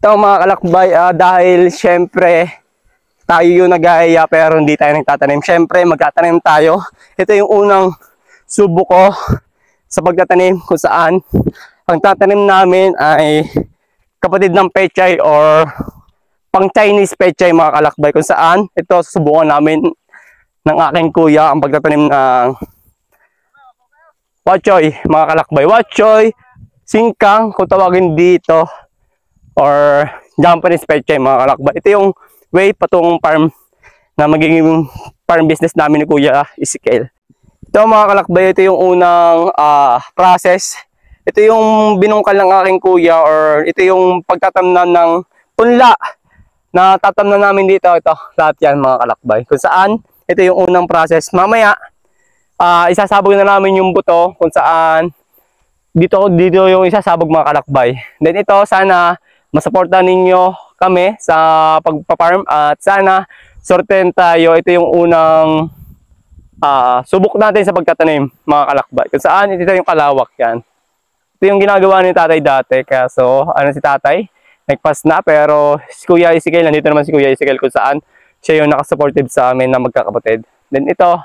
Ito mga kalakbay, dahil syempre tayo yung nag-aaya pero hindi tayo nagtatanim. Syempre magtatanim tayo. Ito yung unang subo ko sa pagtatanim kung saan ang tatanim namin ay kapatid ng pechay or pang Chinese pechay mga kalakbay. Kung saan ito susubukan namin ng aking kuya ang pagtatanim ng wachoy mga kalakbay. Wachoy, singkang kung tawagin dito, or Japanese pechay mga kalakbay. Ito yung way patungong farm na magiging farm business namin ni Kuya Ezekiel. Ito mga kalakbay, ito yung unang process. Ito yung binungkal ng aking kuya, or ito yung pagtatamnan ng punla na tatamnan namin dito. Ito, lahat yan mga kalakbay. Kung saan, ito yung unang process. Mamaya, isasabog na namin yung buto kung saan dito yung isasabog mga kalakbay. Then ito, sana masuportahan ninyo kami sa pagpa-farm at sana sorten tayo. Ito yung unang subok natin sa pagtatanim mga kalakbay. Kung saan ito yung kalawak yan. Ito yung ginagawa ni tatay dati. Kaya si tatay nagpas na, pero si Kuya Ezekiel, nandito naman si Kuya Ezekiel kung saan siya yung nakasupportive sa amin na magkakapatid. Then ito,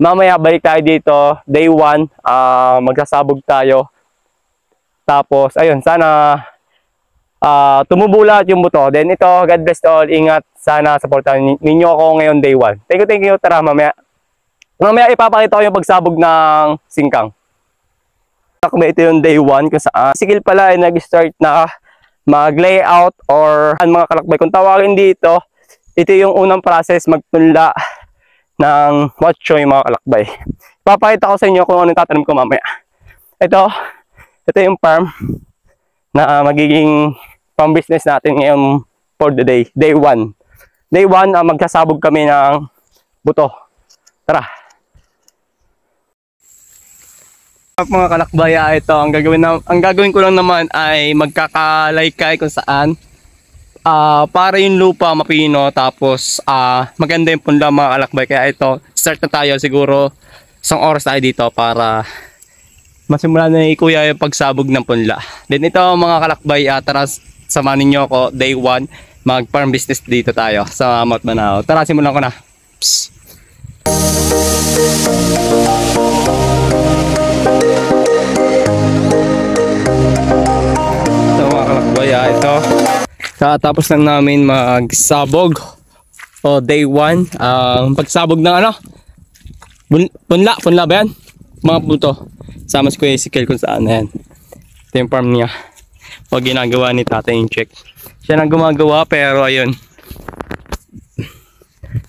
mamaya balik tayo dito, day 1, magsasabog tayo. Tapos ayun, sana tumubo lahat yung buto. Then ito, God bless all. Ingat. Sana supportan ninyo ako ngayon day 1. Thank you. Tara, mamaya ipapakita ko yung pagsabog ng singkang. Ito yung day 1 kung saan Ezekiel pala ay nag-start na mag-layout or mga kalakbay. Kung tawagin dito, ito yung unang process magpunla ng wachoy mga kalakbay. Ipapakita ko sa inyo kung ano tatanim ko mamaya. Ito yung farm na magiging pang business natin ngayon for the day 1. Day 1, magsasabog kami ng buto. Tara. Mga kalakbay, ito ang gagawin ko lang naman ay magkakalaykay kung saan para yung lupa mapino, tapos maganda yung punla mga kalakbay. Kaya ito, start na tayo, siguro 1 oras tayo dito para masimulan na ni Kuya yung pagsabog ng punla. Then ito mga kalakbay, tara samahan ninyo ako day 1, mag farm business dito tayo sa Mount Manao. Tara, simulan ko na. Psst. Ito mga kalakbay, ito tapos lang namin magsabog day 1. Pagsabog ng punla ba yan? Mga puto. Sama si Kuya Ezekiel kung saan yan. Ito yung farm niya. O ginagawa ni tatay yung check. Siya nang gumagawa, pero ayun.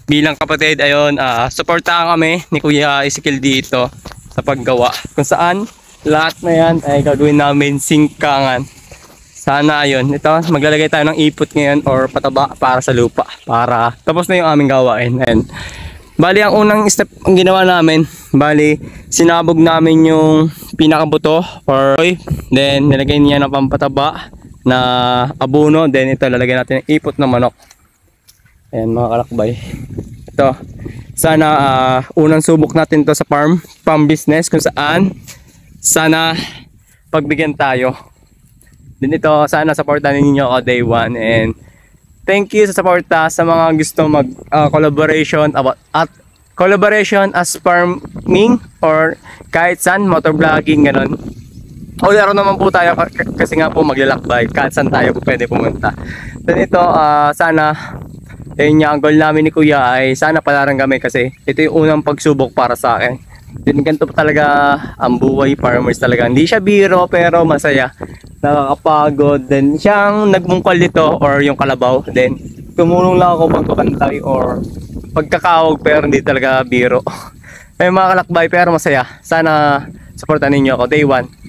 Bilang kapatid, ayun, supportahan kami ni Kuya Ezekiel dito sa paggawa. Kung saan, lahat na yan ay gagawin namin singkangan. Sana ayun, ito, maglalagay tayo ng ipot ngayon or pataba para sa lupa. Para tapos na yung aming gawain. Ayun. Bali, ang unang step ang ginawa namin, sinabog namin yung pinakabuto or then nilagay niya ng pampataba na abono. Then ito, lalagyan natin ng ipot na manok. Ayan mga kalakbay. Ito, sana unang subok natin to sa farm business kung saan sana pagbigyan tayo. Then ito, sana supportan ninyo ako day 1, and thank you sa suporta sa mga gusto mag collaboration as farming or kahit saan, motor vlogging, ganun. O laro naman po tayo kasi nga po maglalakbay kahit saan tayo pwede pumunta. Then ito, sana yun nga, ang goal namin ni Kuya ay sana palaran kami kasi ito yung unang pagsubok para sa akin. Then ganito pa talaga ang buhay farmers talaga. Hindi siya biro pero masaya, nakakapagod. Then siyang nagmungkal dito or yung kalabaw. Then tumulong lang ako pagkakantay or pagkakawag, pero hindi talaga biro. May mga kalakbay pero masaya. Sana supportan ninyo ako day 1.